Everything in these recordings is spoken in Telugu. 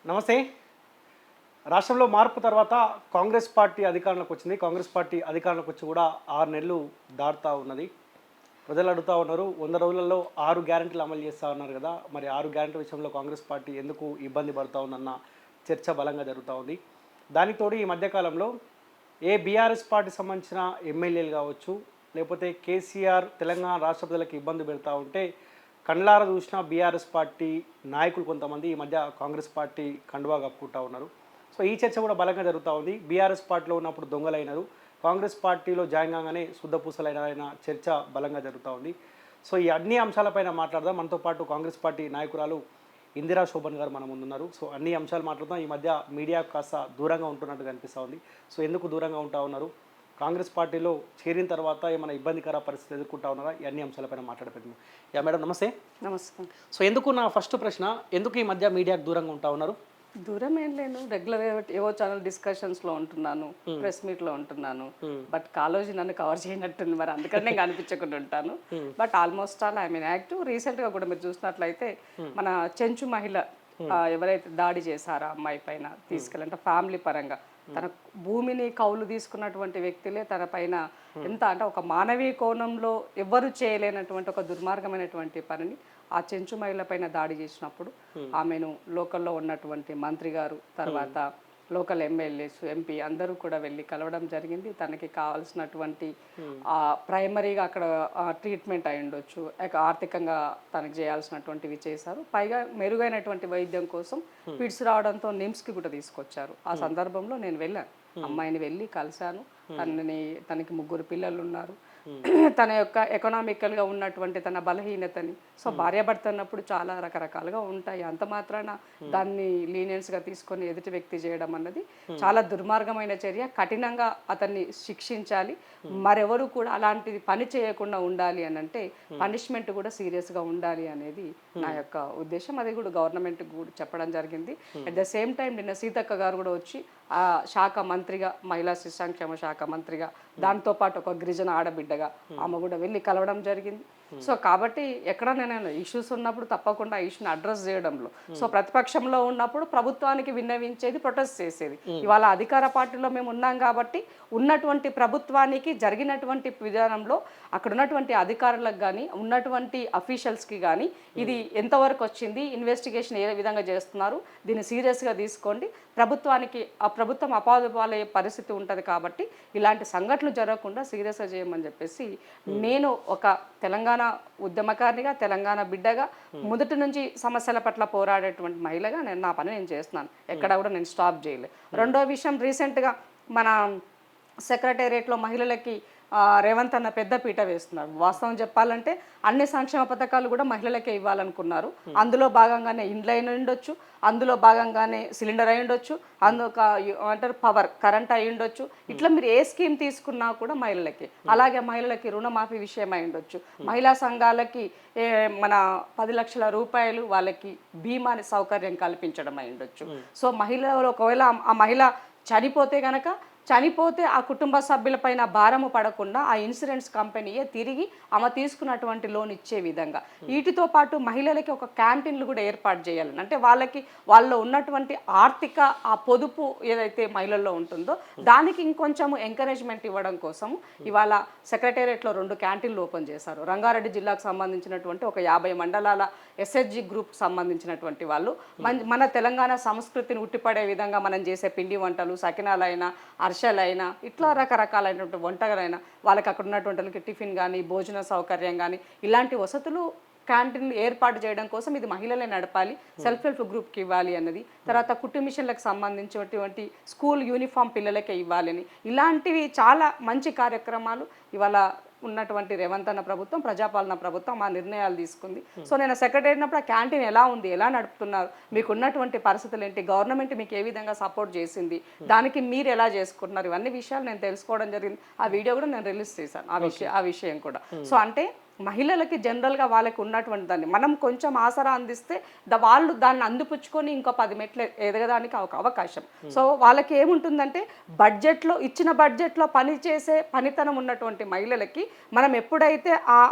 నమస్తే. రాష్ట్రంలో మార్పు తర్వాత కాంగ్రెస్ పార్టీ అధికారంలోకి వచ్చింది. కాంగ్రెస్ పార్టీ అధికారంలోకి వచ్చి కూడా 6 నెలలు దాటుతా ఉన్నది. ప్రజలు అడుగుతా ఉన్నారు, 100 రోజులలో 6 గ్యారెంటీలు అమలు చేస్తూ ఉన్నారు కదా, మరి 6 గ్యారెంటీ విషయంలో కాంగ్రెస్ పార్టీ ఎందుకు ఇబ్బంది పడుతూ ఉందన్న చర్చ బలంగా జరుగుతూ ఉంది. దానికి తోడు ఈ మధ్యకాలంలో బీఆర్ఎస్ పార్టీ సంబంధించిన ఎమ్మెల్యేలు కావచ్చు, లేకపోతే కేసీఆర్ తెలంగాణ రాష్ట్ర ప్రజలకు ఇబ్బంది పెడతా ఉంటే కండ్లారా చూసిన బీఆర్ఎస్ పార్టీ నాయకులు కొంతమంది ఈ మధ్య కాంగ్రెస్ పార్టీ కండువా కప్పుకుంటా ఉన్నారు. సో ఈ చర్చ కూడా బలంగా జరుగుతూ ఉంది. బీఆర్ఎస్ పార్టీలో ఉన్నప్పుడు దొంగలైనారు, కాంగ్రెస్ పార్టీలో జాయిన్ కాగానే శుద్ధపూసలైన చర్చ బలంగా జరుగుతూ ఉంది. సో ఈ అన్ని అంశాలపైన మాట్లాడదాం. మనతో పాటు కాంగ్రెస్ పార్టీ నాయకురాలు ఇందిరా శోభన్ గారు మన ముందున్నారు. సో అన్ని అంశాలు మాట్లాడదాం. ఈ మధ్య మీడియా కాస్త దూరంగా ఉంటున్నట్టు కనిపిస్తూ ఉంది. సో ఎందుకు దూరంగా ఉంటా ఉన్నారు, కాంగ్రెస్ పార్టీలో చేరిన తర్వాత ఏమైనా ఇబ్బందికర పరిస్థితి ఎదుర్కొంటా ఉన్నారా, ఈ అన్ని అంశాలపైన మాట్లాడబెట్టినాం. మేడం నమస్తే. నమస్తే. సో ఎందుకు నా ఫస్ట్ ప్రశ్న, ఎందుకు ఈ మధ్య మీడియాకు దూరంగా ఉంటా ఉన్నారు? దూరం ఏం లేను, రెగ్యులర్ ఏవో ఛానల్ డిస్కషన్స్ లో ఉంటున్నాను, ప్రెస్ మీట్ లో ఉంటున్నాను. బట్ కాలేజీ నన్ను కవర్ చేయనట్టుంది, మరి అందుకని నేను కనిపించకుండా ఉంటాను. But almost all I mean active. Recent గా కూడా మీరు చూసినట్లయితే మన చెంచు మహిళ ఎవరైతే దాడి చేశారో అమ్మాయి పైన తీసుకెళ్ళంటే ఫ్యామిలీ పరంగా తన భూమిని కౌలు తీసుకున్నటువంటి వ్యక్తులే తన పైన ఎంత అంటే ఒక మానవీయ కోణంలో ఎవ్వరు చేయలేనటువంటి ఒక దుర్మార్గమైనటువంటి పనిని ఆ చెంచు మహిళ పైన దాడి చేసినప్పుడు ఆమెను లోకల్లో ఉన్నటువంటి మంత్రి గారు, తర్వాత లోకల్ ఎమ్మెల్యేస్, ఎంపీ అందరూ కూడా వెళ్ళి కలవడం జరిగింది. తనకి కావాల్సినటువంటి ప్రైమరీగా అక్కడ ట్రీట్మెంట్ అయి ఉండొచ్చు, ఆర్థికంగా తనకు చేయాల్సినటువంటివి చేశారు. పైగా మెరుగైనటువంటి వైద్యం కోసం ఫిట్స్ రావడంతో నిమ్స్కి కూడా తీసుకొచ్చారు. ఆ సందర్భంలో నేను వెళ్ళాను, అమ్మాయిని వెళ్ళి కలిశాను. తనకి 3 పిల్లలు ఉన్నారు. తన యొక్క ఎకనామికల్గా ఉన్నటువంటి తన బలహీనతని, సో భార్యాభర్త అన్నప్పుడు చాలా రకరకాలుగా ఉంటాయి. అంత మాత్రాన దాన్ని లీనియన్స్గా తీసుకొని ఎదుటి వ్యక్తి చేయడం అన్నది చాలా దుర్మార్గమైన చర్య. కఠినంగా అతన్ని శిక్షించాలి. మరెవరు కూడా అలాంటిది పని చేయకుండా ఉండాలి అని అంటే పనిష్మెంట్ కూడా సీరియస్గా ఉండాలి అనేది నా యొక్క ఉద్దేశం. అది కూడా గవర్నమెంట్ కూడా చెప్పడం జరిగింది. అట్ ద సేమ్ టైం నిన్న సీతక్క గారు కూడా వచ్చి ఆ శాఖ మంత్రిగా, మహిళా శిశు సంక్షేమ శాఖ మంత్రిగా, దాంతోపాటు ఒక గిరిజన ఆడబిడ్డగా ఆమె కూడా వెళ్ళి కలవడం జరిగింది. సో కాబట్టి ఎక్కడైనా ఇష్యూస్ ఉన్నప్పుడు తప్పకుండా ఇష్యూని అడ్రస్ చేయడంలో, సో ప్రతిపక్షంలో ఉన్నప్పుడు ప్రభుత్వానికి విన్నవించేది, ప్రొటెస్ట్ చేసేది. ఇవాళ అధికార పార్టీలో మేము ఉన్నాం కాబట్టి ఉన్నటువంటి ప్రభుత్వానికి జరిగినటువంటి విధానంలో అక్కడ ఉన్నటువంటి అధికారులకు కానీ ఉన్నటువంటి అఫీషియల్స్కి కానీ ఇది ఎంతవరకు వచ్చింది, ఇన్వెస్టిగేషన్ ఏ విధంగా చేస్తున్నారు, దీన్ని సీరియస్గా తీసుకోండి, ప్రభుత్వానికి ఆ ప్రభుత్వం అపాదపాలయ్యే పరిస్థితి ఉంటుంది కాబట్టి ఇలాంటి సంఘటనలు జరగకుండా సీరియస్గా చేయమని చెప్పేసి నేను ఒక తెలంగాణ ఉద్యమకారినిగా, తెలంగాణ బిడ్డగా, మొదటి నుంచి సమస్యల పట్ల పోరాడేటువంటి మహిళగా నా పని నేను చేస్తున్నాను. ఎక్కడ కూడా నేను స్టాప్ చేయలేదు. రెండో విషయం, రీసెంట్గా మన సెక్రటేరియట్లో మహిళలకి రేవంత్ అన్న పెద్ద పీట వేస్తున్నారు. వాస్తవం చెప్పాలంటే అన్ని సంక్షేమ పథకాలు కూడా మహిళలకే ఇవ్వాలనుకున్నారు. అందులో భాగంగానే ఇండ్లు అయి ఉండొచ్చు, అందులో భాగంగానే సిలిండర్ అయి ఉండొచ్చు, అందుక అంటారు పవర్ కరెంట్ అయి ఉండొచ్చు. ఇట్లా మీరు ఏ స్కీమ్ తీసుకున్నా కూడా మహిళలకి, అలాగే మహిళలకి రుణమాఫీ విషయం అయి ఉండొచ్చు, మహిళా సంఘాలకి మన 10 లక్షల రూపాయలు వాళ్ళకి బీమాని సౌకర్యం కల్పించడం అయి ఉండొచ్చు. సో మహిళలు ఒకవేళ ఆ మహిళ చనిపోతే ఆ కుటుంబ సభ్యులపైన భారము పడకుండా ఆ ఇన్సూరెన్స్ కంపెనీయే తిరిగి ఆమె తీసుకున్నటువంటి లోన్ ఇచ్చే విధంగా, వీటితో పాటు మహిళలకి ఒక క్యాంటీన్లు కూడా ఏర్పాటు చేయాలని, అంటే వాళ్ళలో ఉన్నటువంటి ఆర్థిక ఆ పొదుపు ఏదైతే మహిళల్లో ఉంటుందో దానికి ఇంకొంచెం ఎంకరేజ్మెంట్ ఇవ్వడం కోసము ఇవాళ సెక్రటేరియట్లో 2 క్యాంటీన్లు ఓపెన్ చేశారు. రంగారెడ్డి జిల్లాకు సంబంధించినటువంటి ఒక 50 మండలాల ఎస్హెచ్జి గ్రూప్కి సంబంధించినటువంటి వాళ్ళు మన తెలంగాణ సంస్కృతిని ఉట్టిపడే విధంగా మనం చేసే పిండి వంటలు, సకినాలైనా, అర్షలైనా, ఇట్లా రకరకాలైనటువంటి వంటలైనా వాళ్ళకి అక్కడ ఉన్నటువంటి టిఫిన్ కానీ, భోజన సౌకర్యం కానీ, ఇలాంటి వసతులు క్యాంటీన్లు ఏర్పాటు చేయడం కోసం ఇది మహిళలే నడపాలి, సెల్ఫ్ హెల్ప్ గ్రూప్కి ఇవ్వాలి అన్నది. తర్వాత కుట్టు మిషన్లకు సంబంధించినటువంటి స్కూల్ యూనిఫామ్ పిల్లలకే ఇవ్వాలని, ఇలాంటివి చాలా మంచి కార్యక్రమాలు ఇవాళ ఉన్నటువంటి రేవంత్ అన్న ప్రభుత్వం, ప్రజాపాలన ప్రభుత్వం ఆ నిర్ణయాలు తీసుకుంది. సో నేను సెక్రటరీ అయినప్పుడు ఆ క్యాంటీన్ ఎలా ఉంది, ఎలా నడుపుతున్నారు, మీకు ఉన్నటువంటి పరిస్థితులు ఏంటి, గవర్నమెంట్ మీకు ఏ విధంగా సపోర్ట్ చేసింది, దానికి మీరు ఎలా చేసుకుంటున్నారు, ఇవన్నీ విషయాలు నేను తెలుసుకోవడం జరిగింది. ఆ వీడియో కూడా నేను రిలీజ్ చేశాను, ఆ విషయం కూడా. సో అంటే మహిళలకి జనరల్గా వాళ్ళకి ఉన్నటువంటి దాన్ని మనం కొంచెం ఆసరా అందిస్తే వాళ్ళు దాన్ని అందిపుచ్చుకొని ఇంకో 10 మెట్లు ఎదగడానికి ఒక అవకాశం. సో వాళ్ళకి ఏముంటుందంటే ఇచ్చిన బడ్జెట్లో పనిచేసే పనితనం ఉన్నటువంటి మహిళలకి మనం ఎప్పుడైతే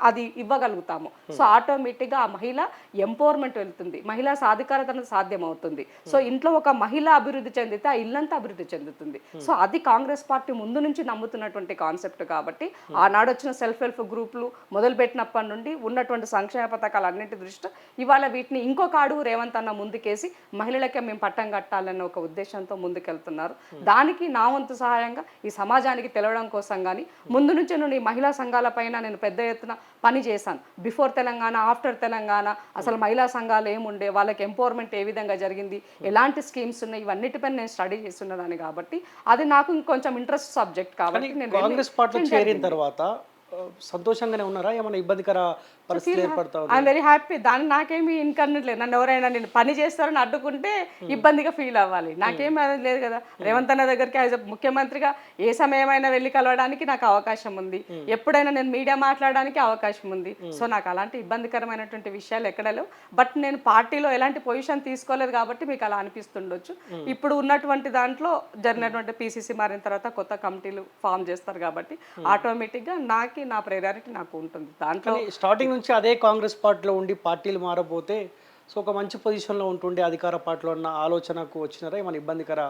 అది ఇవ్వగలుగుతామో సో ఆటోమేటిక్గా ఆ మహిళ ఎంపవర్మెంట్ వెళ్తుంది, మహిళా సాధికారత సాధ్యమవుతుంది. సో ఇంట్లో ఒక మహిళ అభివృద్ధి చెందితే ఆ ఇల్లంతా అభివృద్ధి చెందుతుంది. సో అది కాంగ్రెస్ పార్టీ ముందు నుంచి నమ్ముతున్నటువంటి కాన్సెప్ట్ కాబట్టి ఆనాడు వచ్చిన సెల్ఫ్ హెల్ప్ గ్రూపులు మొదలుపెట్టినప్పటి నుండి ఉన్నటువంటి సంక్షేమ పథకాలు అన్నింటి దృష్ట్యా ఇవాళ వీటిని ఇంకొక అడుగు రేవంత్ అన్న ముందుకేసి మహిళలకే మేము పట్టం కట్టాలన్న ఒక ఉద్దేశంతో ముందుకెళ్తున్నారు. దానికి నా వంతు సహాయంగా ఈ సమాజానికి తెలవడం కోసం కానీ ముందు నుంచి నేను ఈ మహిళా సంఘాల పైన నేను పెద్ద ఎత్తున పని చేశాను. బిఫోర్ తెలంగాణ, ఆఫ్టర్ తెలంగాణ అసలు మహిళా సంఘాలు ఏముండే, వాళ్ళకి ఎంపవర్మెంట్ ఏ విధంగా జరిగింది, ఎలాంటి స్కీమ్స్ ఉన్నాయి, ఇవన్నిటిపైన నేను స్టడీ చేస్తున్నదాన్ని కాబట్టి అది నాకు ఇంకొంచెం ఇంట్రెస్ట్ సబ్జెక్ట్ కాబట్టి నేను కాంగ్రెస్ పార్టీలో చేరిన తర్వాత సంతోషంగానే ఉన్నారా? ఏమైనా ఇబ్బందికర పరిస్థితులు ఏర్పడతా ఐఎమ్ వెరీ హ్యాపీ. దాన్ని నాకేమి ఇన్కన్వీనియంట్ లేదు. నన్ను ఎవరైనా నేను పని చేస్తారని అడ్డుకుంటే ఇబ్బందిగా ఫీల్ అవ్వాలి, నాకేమీ అది లేదు కదా. రేవంత్ అన్న దగ్గరికి యాజ్ ముఖ్యమంత్రిగా ఏ సమయమైనా వెళ్ళి కలవడానికి నాకు అవకాశం ఉంది, ఎప్పుడైనా నేను మీడియా మాట్లాడడానికి అవకాశం ఉంది. సో నాకు అలాంటి ఇబ్బందికరమైనటువంటి విషయాలు ఎక్కడ లేవు. బట్ నేను పార్టీలో ఎలాంటి పొజిషన్ తీసుకోలేదు కాబట్టి మీకు అలా అనిపిస్తుండొచ్చు. ఇప్పుడు ఉన్నటువంటి దాంట్లో జరిగినటువంటి పీసీసీ మారిన తర్వాత కొత్త కమిటీలు ఫామ్ చేస్తారు కాబట్టి ఆటోమేటిక్గా నా ప్రయారిటీ నాకు ఉంటుంది. దాంట్లో స్టార్టింగ్ నుంచి అదే కాంగ్రెస్ పార్టీలో ఉండి పార్టీలు మారబోతే సో ఒక మంచి పొజిషన్లో ఉంటుండే అధికార పార్టీలో ఉన్న ఆలోచనకు వచ్చినారా? ఏమైనా ఇబ్బందికర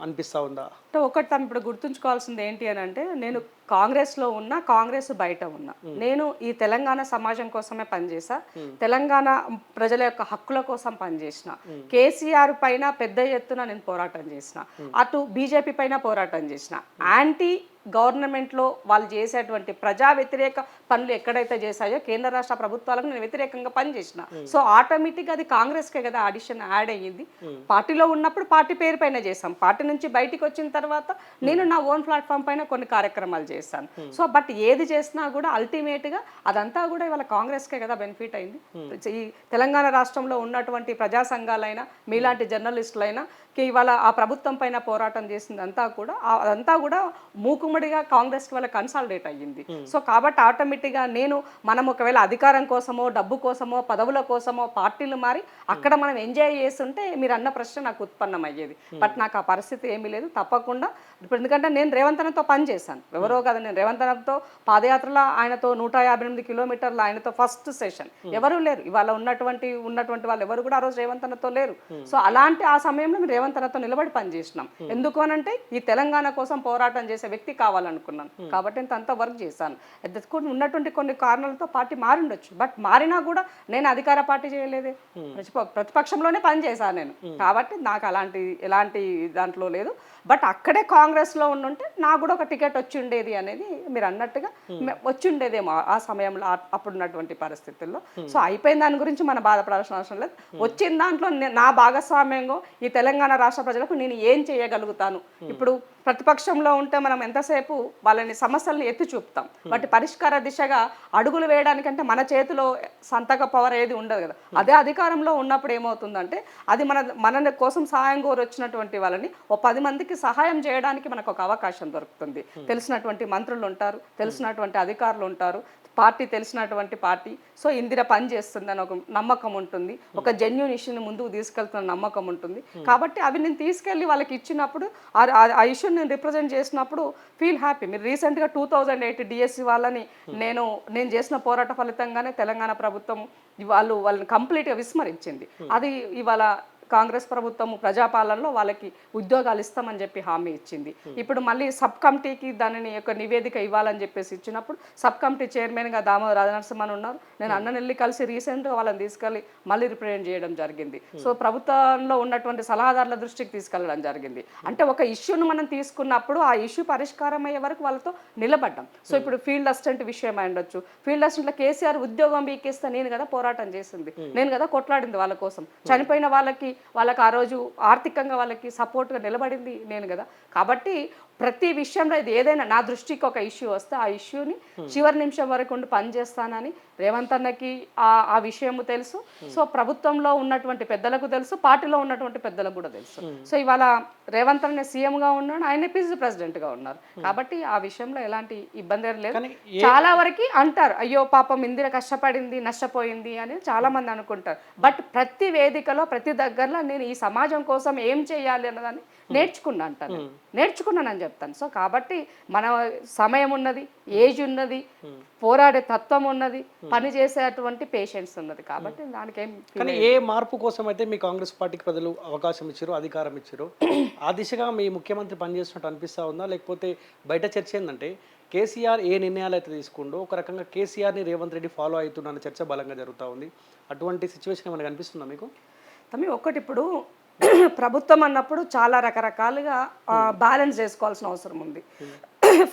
అనిపిస్తూ ఉందా? ఒకటి తను ఇప్పుడు గుర్తుంచుకోవాల్సింది ఏంటి అని అంటే, నేను కాంగ్రెస్లో ఉన్నా, కాంగ్రెస్ బయట ఉన్నా, నేను ఈ తెలంగాణ సమాజం కోసమే పనిచేసా, తెలంగాణ ప్రజల యొక్క హక్కుల కోసం పనిచేసిన, కేసీఆర్ పైన పెద్ద ఎత్తున నేను పోరాటం చేసిన, అటు బీజేపీ పైన పోరాటం చేసిన, యాంటీ గవర్నమెంట్లో వాళ్ళు చేసేటువంటి ప్రజా వ్యతిరేక పనులు ఎక్కడైతే చేశాయో కేంద్ర రాష్ట్ర ప్రభుత్వాలకు నేను వ్యతిరేకంగా పనిచేసిన. సో ఆటోమేటిక్గా అది కాంగ్రెస్కే కదా అడిషన్ యాడ్ అయ్యింది. పార్టీలో ఉన్నప్పుడు పార్టీ పేరు పైన చేసాం, పార్టీ నుంచి బయటికి వచ్చిన తర్వాత నేను నా ఓన్ ప్లాట్ఫామ్ పైన కొన్ని కార్యక్రమాలు చేశాను. సో బట్ ఏది చేసినా కూడా అల్టిమేట్గా అదంతా కూడా ఇవాళ కాంగ్రెస్కే కదా బెనిఫిట్ అయింది. ఈ తెలంగాణ రాష్ట్రంలో ఉన్నటువంటి ప్రజా సంఘాలైనా మీలాంటి జర్నలిస్టులైనా ఇవాళ ఆ ప్రభుత్వం పైన పోరాటం చేసిందంతా కూడా అదంతా కూడా మూకుమ్మడిగా కాంగ్రెస్ వల్ల కన్సాలిడేట్ అయ్యింది. సో కాబట్టి ఆటోమేటిక్గా మనం ఒకవేళ అధికారం కోసమో, డబ్బు కోసమో, పదవుల కోసమో పార్టీలు మారి అక్కడ మనం ఎంజాయ్ చేస్తుంటే మీరు అన్న ప్రశ్న నాకు ఉత్పన్నం అయ్యేది. బట్ నాకు ఆ పరిస్థితి ఏమీ లేదు. తప్పకుండా ఇప్పుడు ఎందుకంటే నేను రేవంత్ అన్నతో పని చేశాను, ఎవరో కదా, నేను రేవంత్ అన్నతో పాదయాత్రలో ఆయనతో 158 కిలోమీటర్లు ఆయనతో ఫస్ట్ సెషన్ ఎవరు లేరు. ఇవాళ ఉన్నటువంటి వాళ్ళు ఎవరు కూడా ఆ రోజు రేవంత్ అన్నతో లేరు. సో అలాంటి ఆ సమయంలో మేము రేవంత్ అన్నతో నిలబడి పనిచేసినాం. ఎందుకు అనంటే ఈ తెలంగాణ కోసం పోరాటం చేసే వ్యక్తి కావాలనుకున్నాను కాబట్టి నేను అంతా వర్క్ చేశాను. ఉన్నటువంటి కొన్ని కారణాలతో పార్టీ మారిండొచ్చు, బట్ మారినా కూడా నేను అధికార పార్టీ చేయలేదే, ప్రతిపక్షంలోనే పనిచేశాను నేను. కాబట్టి నాకు ఎలాంటి దాంట్లో లేదు. బట్ అక్కడే కాంగ్రెస్లో ఉండుంటే నాకు కూడా ఒక టికెట్ వచ్చి ఉండేది అనేది మీరు అన్నట్టుగా వచ్చి ఉండేదేమో ఆ సమయంలో అప్పుడున్నటువంటి పరిస్థితుల్లో. సో అయిపోయిన దాని గురించి మనం బాధపడాల్సిన అవసరం లేదు. వచ్చిన దాంట్లో నా భాగస్వామ్యంగా ఈ తెలంగాణ రాష్ట్ర ప్రజలకు నేను ఏం చేయగలుగుతాను. ఇప్పుడు ప్రతిపక్షంలో ఉంటే మనం ఎంతసేపు వాళ్ళని సమస్యలను ఎత్తి చూపుతాం, వాటి పరిష్కార దిశగా అడుగులు వేయడానికంటే మన చేతిలో సంతక పవర్ ఏది ఉండదు కదా. అదే అధికారంలో ఉన్నప్పుడు ఏమవుతుందంటే అది మన కోసం సహాయం కోరి వచ్చినటువంటి వాళ్ళని 10 మందికి సహాయం చేయడానికి మనకు ఒక అవకాశం దొరుకుతుంది. తెలిసినటువంటి మంత్రులు ఉంటారు, తెలిసినటువంటి అధికారులు ఉంటారు, పార్టీ తెలిసినటువంటి పార్టీ. సో ఇందిర పని చేస్తుందని ఒక నమ్మకం ఉంటుంది, ఒక జెన్యూన్ ఇష్యూని ముందుకు తీసుకెళ్తున్న నమ్మకం ఉంటుంది. కాబట్టి అవి నేను తీసుకెళ్ళి వాళ్ళకి ఇచ్చినప్పుడు ఆ ఇష్యూని నేను రిప్రజెంట్ చేసినప్పుడు ఫీల్ హ్యాపీ. మీరు రీసెంట్గా 2008 డిఎస్సి వాళ్ళని నేను చేసిన పోరాట ఫలితంగానే తెలంగాణ ప్రభుత్వం వాళ్ళని కంప్లీట్గా విస్మరించింది. అది ఇవాళ కాంగ్రెస్ ప్రభుత్వము ప్రజాపాలనలో వాళ్ళకి ఉద్యోగాలు ఇస్తామని చెప్పి హామీ ఇచ్చింది. ఇప్పుడు మళ్ళీ సబ్ కమిటీకి దానిని ఒక నివేదిక ఇవ్వాలని చెప్పేసి ఇచ్చినప్పుడు సబ్ కమిటీ చైర్మన్గా దామోదర్ రాజనరసింహన్ ఉన్నారు. నేను అన్ననెల్లి కలిసి రీసెంట్గా వాళ్ళని తీసుకెళ్ళి మళ్ళీ రిప్రజెంట్ చేయడం జరిగింది. సో ప్రభుత్వంలో ఉన్నటువంటి సలహాదారుల దృష్టికి తీసుకెళ్ళడం జరిగింది. అంటే ఒక ఇష్యూను మనం తీసుకున్నప్పుడు ఆ ఇష్యూ పరిష్కారం అయ్యే వరకు వాళ్ళతో నిలబడ్డాం. సో ఇప్పుడు ఫీల్డ్ అసిస్టెంట్ విషయం అయి ఉండొచ్చు. ఫీల్డ్ అసిస్టెంట్లో కేసీఆర్ ఉద్యోగం బీకేస్తే నేను కదా పోరాటం చేసింది, నేను కదా కొట్లాడింది వాళ్ళ కోసం. చనిపోయిన వాళ్ళకి ఆ రోజు ఆర్థికంగా వాళ్ళకి సపోర్ట్గా నిలబడింది నేను కదా. కాబట్టి ప్రతి విషయంలో ఇది ఏదైనా నా దృష్టికి ఒక ఇష్యూ వస్తే ఆ ఇష్యూని చివరి నిమిషం వరకు ఉండి పనిచేస్తానని రేవంత్ అన్నకి ఆ విషయం తెలుసు. సో ప్రభుత్వంలో ఉన్నటువంటి పెద్దలకు తెలుసు, పార్టీలో ఉన్నటువంటి పెద్దలకు కూడా తెలుసు. సో ఇవాళ రేవంత్ అన్న సీఎంగా ఉన్నాడు, ఆయన పిసి ప్రెసిడెంట్గా ఉన్నారు. కాబట్టి ఆ విషయంలో ఎలాంటి ఇబ్బంది ఏం లేదు. చాలా వరకు అంటారు అయ్యో పాపం ఇందిర కష్టపడింది నష్టపోయింది అని చాలా మంది అనుకుంటారు. బట్ ప్రతి వేదికలో ప్రతి దగ్గరలో నేను ఈ సమాజం కోసం ఏం చేయాలి అన్నదాన్ని నేర్చుకున్నా అంటాను, నేర్చుకున్నానని చెప్తాను. సో కాబట్టి మన సమయం ఉన్నది, ఏజ్ ఉన్నది, పోరాడే తత్వం ఉన్నది, పని చేసేటువంటి పేషెన్స్ ఉన్నది. కాబట్టి దానికి ఏం కానీ ఏ మార్పు కోసం అయితే మీ కాంగ్రెస్ పార్టీకి ప్రజలు అవకాశం ఇచ్చారు, అధికారం ఇచ్చారు, ఆ దిశగా మీ ముఖ్యమంత్రి పనిచేస్తున్నట్టు అనిపిస్తా ఉందా? లేకపోతే బయట చర్చ ఏంటంటే కేసీఆర్ ఏ నిర్ణయాలు అయితే తీసుకుండో ఒక రకంగా కేసీఆర్ని రేవంత్ రెడ్డి ఫాలో అవుతున్న చర్చ బలంగా జరుగుతూ ఉంది. అటువంటి సిచ్యువేషన్ ఏమైనా కనిపిస్తుందా మీకు? తమ్మి ఒకటి ఇప్పుడు ప్రభుత్వం అన్నప్పుడు చాలా రకరకాలుగా బ్యాలెన్స్ చేసుకోవాల్సిన అవసరం ఉంది.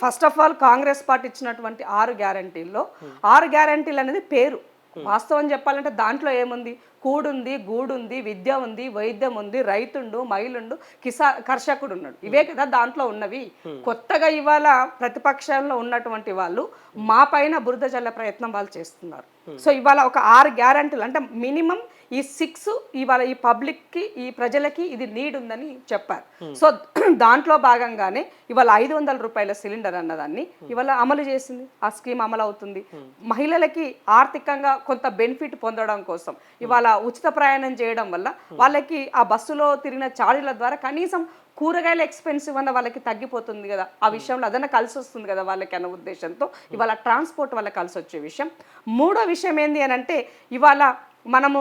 First of all Congress party ఇచ్చినటువంటి 6 గ్యారంటీల్లో 6 గ్యారంటీలు అనేది పేరు. వాస్తవం చెప్పాలంటే దాంట్లో ఏముంది? కూడుంది, గూడుంది, విద్య ఉంది, వైద్యం ఉంది, రైతుండు, మహిళుండు, కర్షకుడు ఉన్నాడు. ఇవే కదా దాంట్లో ఉన్నవి. కొత్తగా ఇవాళ ప్రతిపక్షంలో ఉన్నటువంటి వాళ్ళు మా పైన బురద జల్లే ప్రయత్నం వాళ్ళు చేస్తున్నారు. సో ఇవాళ ఒక 6 గ్యారంటీలు అంటే మినిమం ఈ 6 ఇవాళ ఈ పబ్లిక్కి ఈ ప్రజలకి ఇది నీడ్ ఉందని చెప్పారు. సో దాంట్లో భాగంగానే ఇవాళ 500 రూపాయల సిలిండర్ అన్నదాన్ని ఇవాళ అమలు చేసింది. ఆ స్కీమ్ అమలు అవుతుంది. మహిళలకి ఆర్థికంగా కొంత బెనిఫిట్ పొందడం కోసం ఇవాళ ఉచిత ప్రయాణం చేయడం వల్ల వాళ్ళకి ఆ బస్సులో తిరిగిన ఛార్జీల ద్వారా కనీసం కూరగాయల ఎక్స్పెన్సివ్ అన్న వాళ్ళకి తగ్గిపోతుంది కదా, ఆ విషయంలో అదన్నా కలిసి వస్తుంది కదా వాళ్ళకి అన్న ఉద్దేశంతో ఇవాళ ట్రాన్స్పోర్ట్ వల్ల కలిసి వచ్చే విషయం. మూడో విషయం ఏంటి అని అంటే ఇవాళ మనము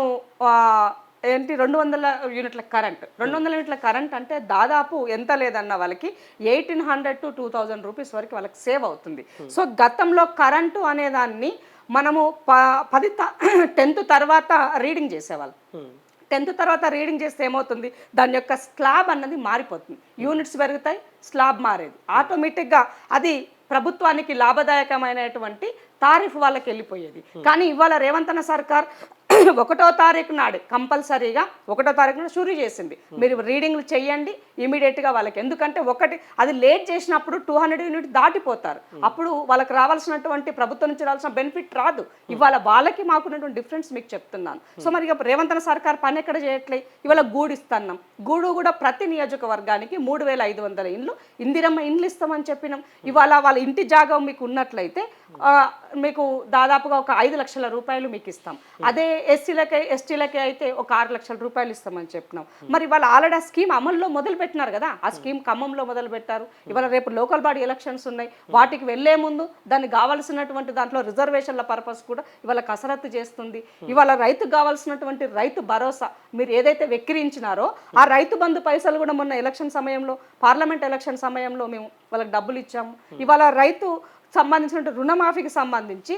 ఏంటి 200 యూనిట్ల కరెంట్, 200 యూనిట్ల కరెంట్ అంటే దాదాపు ఎంత లేదన్న వాళ్ళకి 1800 to 2000 రూపీస్ వరకు వాళ్ళకి సేవ్ అవుతుంది. సో గతంలో కరెంటు అనేదాన్ని మనము 10th తర్వాత రీడింగ్ చేసేవాళ్ళు. 10th తర్వాత రీడింగ్ చేస్తే ఏమవుతుంది? దాని యొక్క స్లాబ్ అన్నది మారిపోతుంది, యూనిట్స్ పెరుగుతాయి, స్లాబ్ మారేది ఆటోమేటిక్గా అది ప్రభుత్వానికి లాభదాయకమైనటువంటి తారీఫ్ వాళ్ళకి వెళ్ళిపోయేది. కానీ ఇవాళ రేవంత్ అన్న సర్కార్ 1వ తారీఖు నాడు కంపల్సరీగా 1వ తారీఖు నాడు షురూ చేసింది. మీరు రీడింగ్లు చేయండి ఇమీడియట్గా వాళ్ళకి. ఎందుకంటే ఒకటి అది లేట్ చేసినప్పుడు 200 యూనిట్ దాటిపోతారు, అప్పుడు వాళ్ళకి రావాల్సినటువంటి ప్రభుత్వం నుంచి రావాల్సిన బెనిఫిట్ రాదు. ఇవాళ వాళ్ళకి మాకున్నటువంటి డిఫరెన్స్ మీకు చెప్తున్నాను. సో మరి ఇక రేవంత్ అన్న సర్కార్ పని ఎక్కడ చేయట్లేదు. ఇవాళ గూడు ఇస్తున్నాం, గూడు కూడా ప్రతి నియోజకవర్గానికి 3500 ఇండ్లు ఇందిరమ్మ ఇండ్లు ఇస్తామని చెప్పినాం. ఇవాళ వాళ్ళ ఇంటి జాగా మీకు ఉన్నట్లయితే మీకు దాదాపుగా ఒక 5 లక్షల రూపాయలు మీకు ఇస్తాం. అదే ఎస్టీలకి అయితే ఒక 6 లక్షల రూపాయలు ఇస్తామని చెప్పినాం. మరి ఇవాళ ఆల్రెడీ ఆ స్కీమ్ అమల్లో మొదలు పెట్టినారు కదా, ఆ స్కీమ్ ఖమ్మంలో మొదలు పెట్టారు. ఇవాళ రేపు లోకల్ బాడీ ఎలక్షన్స్ ఉన్నాయి, వాటికి వెళ్లే ముందు దానికి కావాల్సినటువంటి దాంట్లో రిజర్వేషన్ల పర్పస్ కూడా ఇవాళ కసరత్తు చేస్తుంది. ఇవాళ రైతుకు కావాల్సినటువంటి రైతు భరోసా మీరు ఏదైతే వెక్కిరించినారో ఆ రైతు బంధు పైసలు కూడా మొన్న ఎలక్షన్ సమయంలో పార్లమెంట్ ఎలక్షన్ సమయంలో మేము వాళ్ళకి డబ్బులు ఇచ్చాము. ఇవాళ రైతు సంబంధించిన రుణమాఫీకి సంబంధించి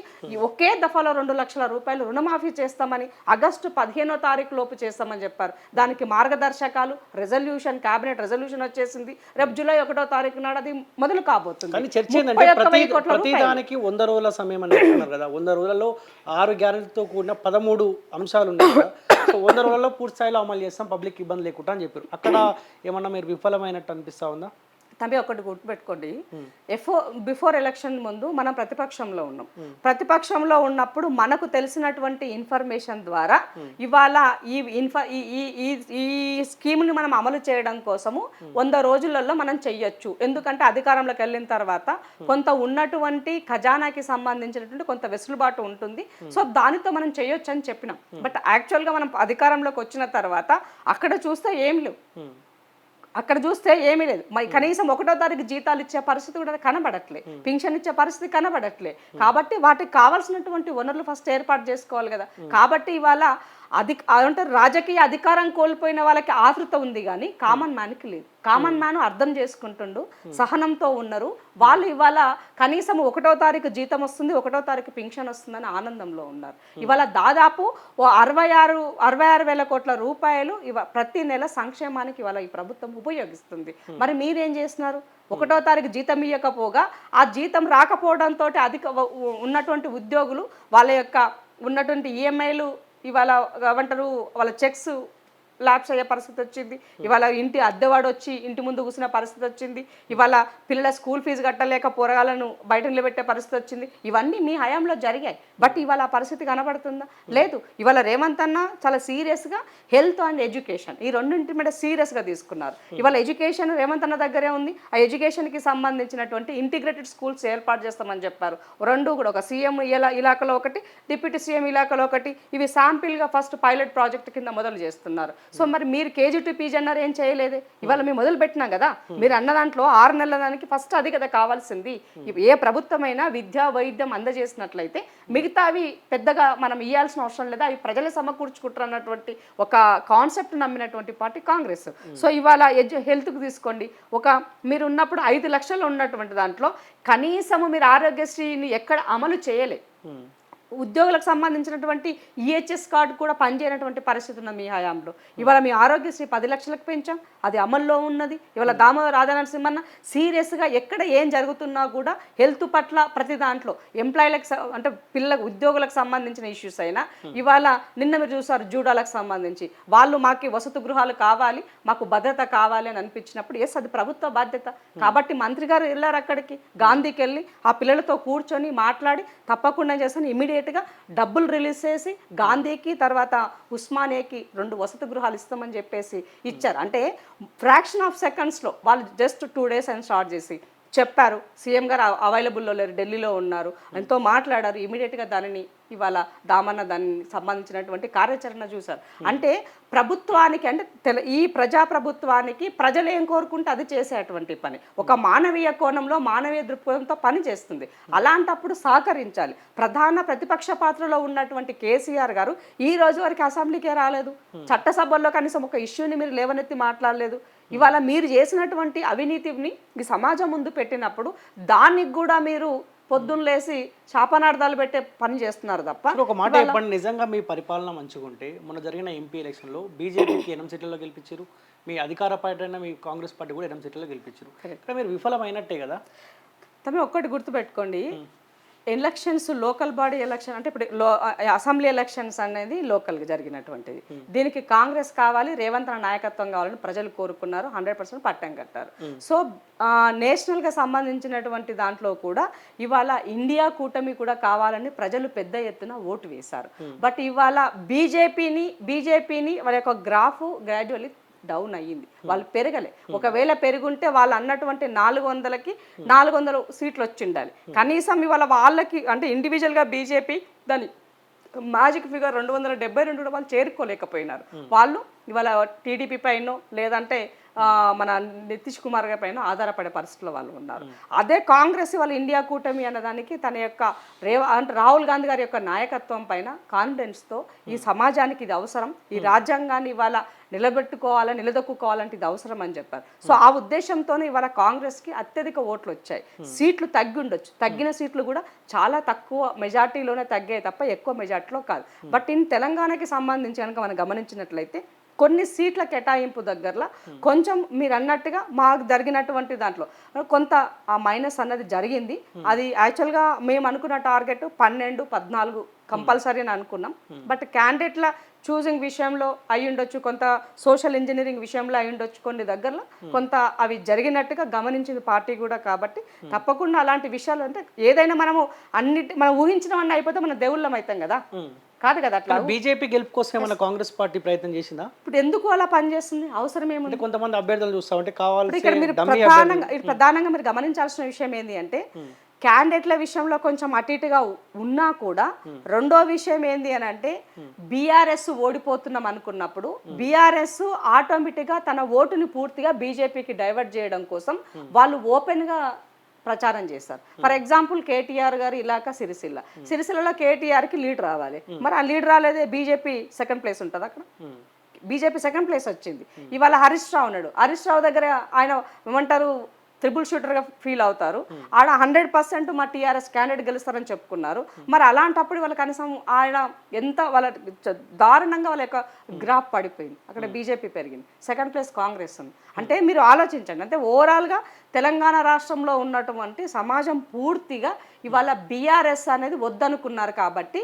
ఒకే దఫాలో 2 లక్షల రూపాయలు రుణమాఫీ చేస్తామని ఆగస్టు 15వ తారీఖు లోపు చేస్తామని చెప్పారు. దానికి మార్గదర్శకాలు రెజల్యూషన్, క్యాబినెట్ రెజల్యూషన్ వచ్చేసింది. రేపు జూలై 1వ తారీఖు నాడు అది మొదలు కాబోతుంది. కానీ చర్చ ఏంటంటే ప్రతి దానికి 100 రోజుల సమయం అని అంటున్నారు కదా. 100 రోజులలో 6 గ్యారెంటీతో కూడిన 13 అంశాలు ఉన్నాయి కదా. సో 100 రోజుల్లో పూర్తి స్థాయిలో అమలు చేస్తాం, పబ్లిక్ ఇబ్బంది లేకుండా అని చెప్పారు. అక్కడ ఏమన్నా మీరు విఫలమైనట్టు అనిపిస్తా ఉందా? తమ్మి ఒకటి గుర్తుపెట్టుకోండి, బిఫోర్ ఎలక్షన్ ముందు మనం ప్రతిపక్షంలో ఉన్నాం. ప్రతిపక్షంలో ఉన్నప్పుడు మనకు తెలిసినటువంటి ఇన్ఫర్మేషన్ ద్వారా ఇవాళ ఈ స్కీమ్ని మనం అమలు చేయడం కోసము 100 రోజులలో మనం చెయ్యొచ్చు. ఎందుకంటే అధికారంలోకి వెళ్ళిన తర్వాత కొంత ఉన్నటువంటి ఖజానాకి సంబంధించినటువంటి కొంత వెసులుబాటు ఉంటుంది. సో దానితో మనం చెయ్యొచ్చు అని చెప్పినాం. బట్ యాక్చువల్గా మనం అధికారంలోకి వచ్చిన తర్వాత అక్కడ చూస్తే ఏం లేవు, అక్కడ చూస్తే ఏమీ లేదు. మరి కనీసం 1వ తారీఖు జీతాలు ఇచ్చే పరిస్థితి కూడా కనబడట్లే, పింఛన్ ఇచ్చే పరిస్థితి కనబడట్లే. కాబట్టి వాటికి కావాల్సినటువంటి వనరులు ఫస్ట్ ఏర్పాటు చేసుకోవాలి కదా. కాబట్టి ఇవాళ అంటే రాజకీయ అధికారం కోల్పోయిన వాళ్ళకి ఆతృత ఉంది కానీ కామన్ మ్యాన్కి లేదు. కామన్ మ్యాన్ అర్థం చేసుకుంటుండు, సహనంతో ఉన్నారు వాళ్ళు. ఇవాళ కనీసం 1వ తారీఖు జీతం వస్తుంది, 1వ తారీఖు పింఛన్ వస్తుందని ఆనందంలో ఉన్నారు. ఇవాళ దాదాపు 66,000 కోట్ల రూపాయలు ప్రతి నెల సంక్షేమానికి ఇవాళ ఈ ప్రభుత్వం ఉపయోగిస్తుంది. మరి మీరేం చేస్తున్నారు? 1వ తారీఖు జీతం ఇవ్వకపోగా ఆ జీతం రాకపోవడంతో ఉన్నటువంటి ఉద్యోగులు వాళ్ళ యొక్క ఉన్నటువంటి ఈఎంఐలు ఇవాళ ఏమంటారు వాళ్ళ చెక్స్ ల్యాప్స్ అయ్యే పరిస్థితి వచ్చింది. ఇవాళ ఇంటి అద్దెవాడు వచ్చి ఇంటి ముందు కూర్చున్న పరిస్థితి వచ్చింది. ఇవాళ పిల్లల స్కూల్ ఫీజు కట్టలేక పోరగాళ్ళను బయట నిలబెట్టే పరిస్థితి వచ్చింది. ఇవన్నీ మీ హయాంలో జరిగాయి. బట్ ఇవాళ ఆ పరిస్థితి కనబడుతుందా? లేదు. ఇవాళ రేవంత్ అన్న చాలా సీరియస్గా హెల్త్ అండ్ ఎడ్యుకేషన్ ఈ రెండింటి మీద సీరియస్గా తీసుకున్నారు. ఇవాళ ఎడ్యుకేషన్ రేవంత్ అన్న దగ్గరే ఉంది. ఆ ఎడ్యుకేషన్కి సంబంధించినటువంటి ఇంటిగ్రేటెడ్ స్కూల్స్ ఏర్పాటు చేస్తామని చెప్పారు. రెండు కూడా ఒక సీఎం ఇలాఖలో ఒకటి, డిప్యూటీ సీఎం ఇలాఖలో ఒకటి, ఇవి శాంపిల్గా ఫస్ట్ పైలట్ ప్రాజెక్ట్ కింద మొదలు చేస్తున్నారు. సో మరి మీరు కేజీ టు పీజీ అన్నారు, ఏం చేయలేదు. ఇవాళ మేము మొదలు పెట్టినాం కదా. మీరు అన్న దాంట్లో 6 నెలల దానికి ఫస్ట్ అది కదా కావాల్సింది. ఏ ప్రభుత్వమైనా విద్యా వైద్యం అందజేసినట్లయితే మిగతావి పెద్దగా మనం ఇవ్వాల్సిన అవసరం లేదా, అవి ప్రజలు సమకూర్చుకుంటారు అన్నటువంటి ఒక కాన్సెప్ట్ నమ్మినటువంటి పార్టీ కాంగ్రెస్. సో ఇవాళ హెల్త్కి తీసుకోండి. మీరు ఉన్నప్పుడు 5 లక్షలు ఉన్నటువంటి దాంట్లో కనీసము మీరు ఆరోగ్యశ్రీని ఎక్కడ అమలు చేయలే. ఉద్యోగులకు సంబంధించినటువంటి ఈహెచ్ఎస్ కార్డు కూడా పనిచేయనటువంటి పరిస్థితి ఉన్నది మీ హయాంలో. ఇవాళ మీ ఆరోగ్యశ్రీ 10 లక్షలకు పెంచాం, అది అమల్లో ఉన్నది. ఇవాళ దామోదర రాధానరసింహన్న సీరియస్గా ఎక్కడ ఏం జరుగుతున్నా కూడా హెల్త్ పట్ల ప్రతి దాంట్లో ఎంప్లాయీలకు అంటే ఉద్యోగులకు సంబంధించిన ఇష్యూస్ అయినా, ఇవాళ నిన్న మీరు చూసారు జూడాలకు సంబంధించి వాళ్ళు మాకు వసతి గృహాలు కావాలి, మాకు భద్రత కావాలి అని అనిపించినప్పుడు ఎస్ అది ప్రభుత్వ బాధ్యత. కాబట్టి మంత్రి గారు వెళ్ళారు అక్కడికి, గాంధీకి వెళ్ళి ఆ పిల్లలతో కూర్చొని మాట్లాడి తప్పకుండా చేస్తాను, ఇమీడియట్గా డబ్బులు రిలీజ్ చేసి గాంధీకి తర్వాత ఉస్మానియాకి 2 వసతి గృహాలు ఇస్తామని చెప్పేసి ఇచ్చారు. అంటే ఫ్రాక్షన్ ఆఫ్ సెకండ్స్లో వాళ్ళు జస్ట్ 2 days అని స్టార్ట్ చేసి చెప్పారు. సీఎం గారు అవైలబుల్లో లేరు, ఢిల్లీలో ఉన్నారు, ఎంతో మాట్లాడారు. ఇమీడియట్గా దానిని ఇవాళ దామన్న దానికి సంబంధించినటువంటి కార్యాచరణ చూశారు. అంటే ప్రభుత్వానికి అంటే ఈ ప్రజాప్రభుత్వానికి ప్రజలు ఏం కోరుకుంటే అది చేసేటువంటి పని, ఒక మానవీయ కోణంలో మానవీయ దృక్పథంతో పని చేస్తుంది. అలాంటప్పుడు సహకరించాలి. ప్రధాన ప్రతిపక్ష పాత్రలో ఉన్నటువంటి కేసీఆర్ గారు ఈ రోజు వరకు అసెంబ్లీకే రాలేదు. చట్టసభల్లో కనీసం ఒక ఇష్యూని మీరు లేవనెత్తి మాట్లాడలేదు. ఇవాళ మీరు చేసినటువంటి అవినీతిని ఈ సమాజం ముందు పెట్టినప్పుడు దానికి కూడా మీరు పొద్దున్న లేసి శాపనార్థాలు పెట్టే పని చేస్తున్నారు తప్ప. ఒక మాట చెప్పండి, నిజంగా మీ పరిపాలన మంచిగుంటే మొన్న జరిగిన ఎంపీ ఎలక్షన్లో బీజేపీకి 8 సీట్లలో గెలిపించారు, మీ అధికార పార్టీ అయినా మీ కాంగ్రెస్ పార్టీ కూడా 8 సీట్లలో గెలిపించారు. ఇక్కడ మీరు విఫలమైనట్టే కదా. తమ ఒక్కటి గుర్తుపెట్టుకోండి, ఎలక్షన్స్ లోకల్ బాడీ ఎలక్షన్ అంటే ఇప్పుడు అసెంబ్లీ ఎలక్షన్స్ అనేది లోకల్గా జరిగినటువంటిది. దీనికి కాంగ్రెస్ కావాలి, రేవంత్ అన్న నాయకత్వం కావాలని ప్రజలు కోరుకున్నారు, 100% పట్టం కట్టారు. సో నేషనల్గా సంబంధించినటువంటి దాంట్లో కూడా ఇవాళ ఇండియా కూటమి కూడా కావాలని ప్రజలు పెద్ద ఎత్తున ఓటు వేశారు. బట్ ఇవాళ బీజేపీని వాళ్ళ యొక్క గ్రాఫ్ గ్రాడ్యువల్లీ డౌన్ అయ్యింది. వాళ్ళు పెరగలే. ఒకవేళ పెరుగుంటే వాళ్ళు అన్నటువంటి 400కి 400 సీట్లు వచ్చి ఉండాలి కనీసం. ఇవాళ వాళ్ళకి అంటే ఇండివిజువల్గా బీజేపీ దాని మ్యాజిక్ ఫిగర్ 272 కూడా వాళ్ళు చేరుకోలేకపోయినారు. వాళ్ళు ఇవాళ టీడీపీ పైన లేదంటే మన నితీష్ కుమార్ గారి పైన ఆధారపడే పరిస్థితుల్లో వాళ్ళు ఉన్నారు. అదే కాంగ్రెస్ వాళ్ళ ఇండియా కూటమి అన్నదానికి తన యొక్క అంటే రాహుల్ గాంధీ గారి యొక్క నాయకత్వం పైన కాన్ఫిడెన్స్తో ఈ సమాజానికి ఇది అవసరం, ఈ రాజ్యాంగాన్ని ఇవాళ నిలదొక్కుకోవాలంటే ఇది అవసరం అని చెప్పారు. సో ఆ ఉద్దేశంతోనే ఇవాళ కాంగ్రెస్కి అత్యధిక ఓట్లు వచ్చాయి. సీట్లు తగ్గి ఉండొచ్చు, తగ్గిన సీట్లు కూడా చాలా తక్కువ మెజార్టీలోనే తగ్గాయి తప్ప ఎక్కువ మెజార్టీలో కాదు. బట్ ఇన్ తెలంగాణకి సంబంధించి కనుక మనం గమనించినట్లయితే కొన్ని సీట్ల కేటాయింపు దగ్గరలో కొంచెం మీరు అన్నట్టుగా మాకు జరిగినటువంటి దాంట్లో కొంత ఆ మైనస్ అన్నది జరిగింది. అది యాక్చువల్గా మేము అనుకున్న టార్గెట్ 12, 14 కంపల్సరీ అని అనుకున్నాం. బట్ క్యాండిడేట్ల చూసింగ్ విషయంలో అయి ఉండొచ్చు, కొంత సోషల్ ఇంజనీరింగ్ విషయంలో అయి ఉండొచ్చు, కొన్ని దగ్గరలో కొంత అవి జరిగినట్టుగా గమనించింది పార్టీ కూడా. కాబట్టి తప్పకుండా అలాంటి విషయాలు అంటే ఏదైనా మనం ఊహించినవన్నీ అయిపోతే మనం దేవుళ్ళం అవుతాం కదా, కాదు కదా. అట్లా బీజేపీ గెలుపు కోసం ఏమన్నా కాంగ్రెస్ పార్టీ ప్రయత్నం చేసిందా? ఇప్పుడు ఎందుకు అలా పనిచేస్తుంది, అవసరం ఏముంది? కొంతమంది అభ్యర్థులు చూస్తా ఉంటే కావాలి. ఇక్కడ మీరు ప్రధానంగా మీరు గమనించాల్సిన విషయం ఏంటి అంటే క్యాండిడేట్ల విషయంలో కొంచెం అటు ఇటుగా ఉన్నా కూడా రెండో విషయం ఏంది అని అంటే బీఆర్ఎస్ ఓడిపోతున్నాం అనుకున్నప్పుడు బీఆర్ఎస్ ఆటోమేటిక్గా తన ఓటుని పూర్తిగా బీజేపీకి డైవర్ట్ చేయడం కోసం వాళ్ళు ఓపెన్గా ప్రచారం చేస్తారు. ఫర్ ఎగ్జాంపుల్ కేటీఆర్ గారు ఇలాక సిరిసిల్లలో కేటీఆర్కి లీడ్ రావాలి, మరి ఆ లీడ్ రాలేదే, బీజేపీ సెకండ్ ప్లేస్ ఉంటుంది అక్కడ. బీజేపీ సెకండ్ ప్లేస్ వచ్చింది. ఇవాళ హరీష్ రావు ఉన్నాడు, హరీష్ రావు దగ్గర ఆయన ఏమంటారు త్రిబుల్ షూటర్గా ఫీల్ అవుతారు. ఆడ 100% మా టీఆర్ఎస్ క్యాండిడేట్ గెలుస్తారని చెప్పుకున్నారు. మరి అలాంటప్పుడు వాళ్ళ కనీసం ఆయన ఎంత వాళ్ళ దారుణంగా వాళ్ళ యొక్క గ్రాఫ్ పడిపోయింది. అక్కడ బీజేపీ పెరిగింది, సెకండ్ ప్లేస్ కాంగ్రెస్ ఉంది. అంటే మీరు ఆలోచించండి, అంటే ఓవరాల్గా తెలంగాణ రాష్ట్రంలో ఉన్నటువంటి సమాజం పూర్తిగా ఇవాళ బీఆర్ఎస్ అనేది వద్దనుకున్నారు. కాబట్టి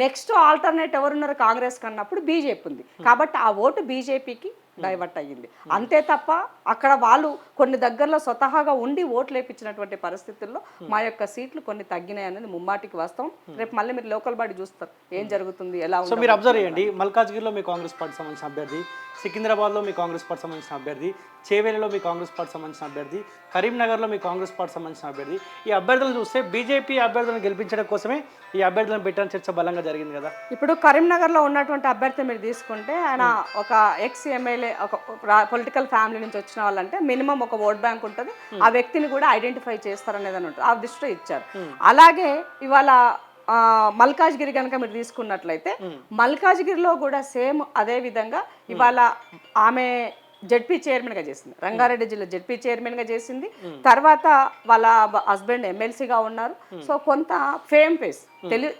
నెక్స్ట్ ఆల్టర్నేట్ ఎవరున్నారు కాంగ్రెస్ కన్నప్పుడు బీజేపీ ఉంది. కాబట్టి ఆ ఓటు బీజేపీకి డైవర్ట్ అయ్యింది. అంతే తప్ప అక్కడ వాళ్ళు కొన్ని దగ్గరలో స్వతహాగా ఉండి ఓట్లు వేయించినటువంటి పరిస్థితుల్లో మా యొక్క సీట్లు కొన్ని తగ్గినాయి అనేది ముమ్మాటికి వాస్తవం. రేపు మళ్ళీ మీరు లోకల్ బాడీ చూస్తారు ఏం జరుగుతుంది, ఎలా సో మీరు అబ్జర్వ్ చేయండి, మల్కాజ్గిరిలో మీ కాంగ్రెస్ పార్టీ సంబంధించిన అభ్యర్థి, సికింద్రాబాద్లో మీ కాంగ్రెస్ పార్టీ సంబంధించిన అభ్యర్థి, చేవేలిలో మీ కాంగ్రెస్ పార్టీ సంబంధించిన అభ్యర్థి, కరీంనగర్లో మీ కాంగ్రెస్ పార్టీ సంబంధించిన అభ్యర్థి. ఈ అభ్యర్థులను చూస్తే బీజేపీ అభ్యర్థులను గెలిపించడం కోసమే ఈ అభ్యర్థులను పెట్టిన చర్చ బలంగా జరిగింది కదా. ఇప్పుడు కరీంనగర్లో ఉన్నటువంటి అభ్యర్థి మీరు తీసుకుంటే ఆయన ఒక ఎక్స్ ఎమ్మెల్యే, ఒక పొలిటికల్ ఫ్యామిలీ నుంచి వచ్చిన వాళ్ళంటే మినిమం ఒక ఓట్ బ్యాంక్ ఉంటుంది, ఆ వ్యక్తిని కూడా ఐడెంటిఫై చేస్తారనేది అని ఉంటుంది, ఆ దృష్టిలో ఇచ్చారు. అలాగే ఇవాళ మల్కాజ్గిరి కనుక మీరు తీసుకున్నట్లయితే మల్కాజ్గిరిలో కూడా సేమ్ అదే విధంగా ఇవాళ ఆమె జెడ్పీ చైర్మన్గా చేసింది, రంగారెడ్డి జిల్లా జెడ్పీ చైర్మన్గా చేసింది. తర్వాత వాళ్ళ హస్బెండ్ ఎమ్మెల్సీగా ఉన్నారు. సో కొంత ఫేమ్ ఫేస్,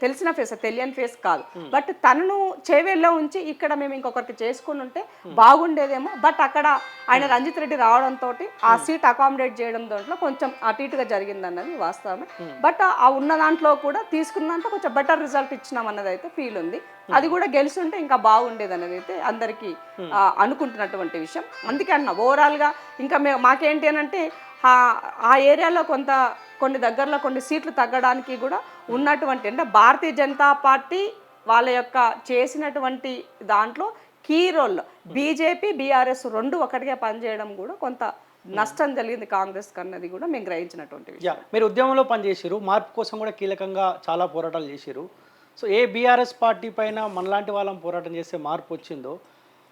తెలిసిన ఫేస్, తెలియని ఫేస్ కాదు. బట్ తనను చేవేల్లో ఉంచి ఇక్కడ మేము ఇంకొకరికి చేసుకుని ఉంటే బాగుండేదేమో. బట్ అక్కడ ఆయన రంజిత్ రెడ్డి రావడంతో ఆ సీట్ అకామిడేట్ చేయడం దాంట్లో కొంచెం అటు ఇటుగా జరిగింది అన్నది వాస్తవమే. బట్ ఆ ఉన్న దాంట్లో కూడా తీసుకున్న దాంట్లో కొంచెం బెటర్ రిజల్ట్ ఇచ్చినాం అన్నది అయితే ఫీల్ ఉంది. అది కూడా గెలుస్తుంటే ఇంకా బాగుండేది అనేది అయితే అందరికీ అనుకుంటున్నటువంటి విషయం. అందుకే అన్న ఓవరాల్గా ఇంకా మాకేంటి అని అంటే ఆ ఏరియాలో కొన్ని దగ్గరలో కొన్ని సీట్లు తగ్గడానికి కూడా ఉన్నటువంటి, అంటే భారతీయ జనతా పార్టీ వాళ్ళ యొక్క చేసినటువంటి దాంట్లో కీ రోల్ బీజేపీ బీఆర్ఎస్ రెండు ఒకటిగా పనిచేయడం కూడా కొంత నష్టం జరిగింది కాంగ్రెస్ కన్నది కూడా మేము గ్రహించినటువంటి విషయం. మీరు ఉద్యమంలో పనిచేసారు, మార్పు కోసం కూడా కీలకంగా చాలా పోరాటాలు చేశారు. సో ఏ బీఆర్ఎస్ పార్టీ పైన మనలాంటి వాళ్ళం పోరాటం చేస్తే మార్పు వచ్చిందో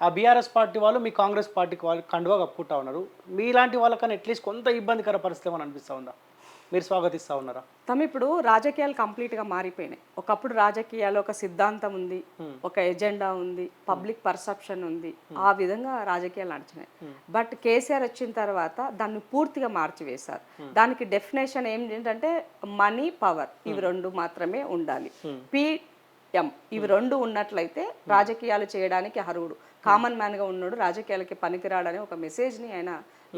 ఆ బీఆర్ఎస్ పార్టీ వాళ్ళు మీ కాంగ్రెస్ పార్టీకి వాళ్ళు కండువా కప్పుకుంటా ఉన్నారు. మీలాంటి వాళ్ళకన్నా అట్లీస్ట్ కొంత ఇబ్బందికర పరిస్థితి ఏమని అనిపిస్తూ ఉందా? మీరు స్వాగతిస్తూ ఉన్నారా? ఇప్పుడు రాజకీయాలు కంప్లీట్గా మారిపోయినాయి. ఒకప్పుడు రాజకీయాలు ఒక సిద్ధాంతం ఉంది, ఒక ఎజెండా ఉంది, పబ్లిక్ పర్సెప్షన్ ఉంది, ఆ విధంగా రాజకీయాలు నడిచినాయి. బట్ కేసీఆర్ వచ్చిన తర్వాత దాన్ని పూర్తిగా మార్చివేశారు. దానికి డెఫినేషన్ ఏంటంటే మనీ, పవర్, ఇవి రెండు మాత్రమే ఉండాలి. పిఎం ఇవి రెండు ఉన్నట్లయితే రాజకీయాలు చేయడానికి అర్హుడు, కామన్ మ్యాన్గా ఉన్నాడు, రాజకీయాలకి పనికిరాడని ఒక మెసేజ్ని ఆయన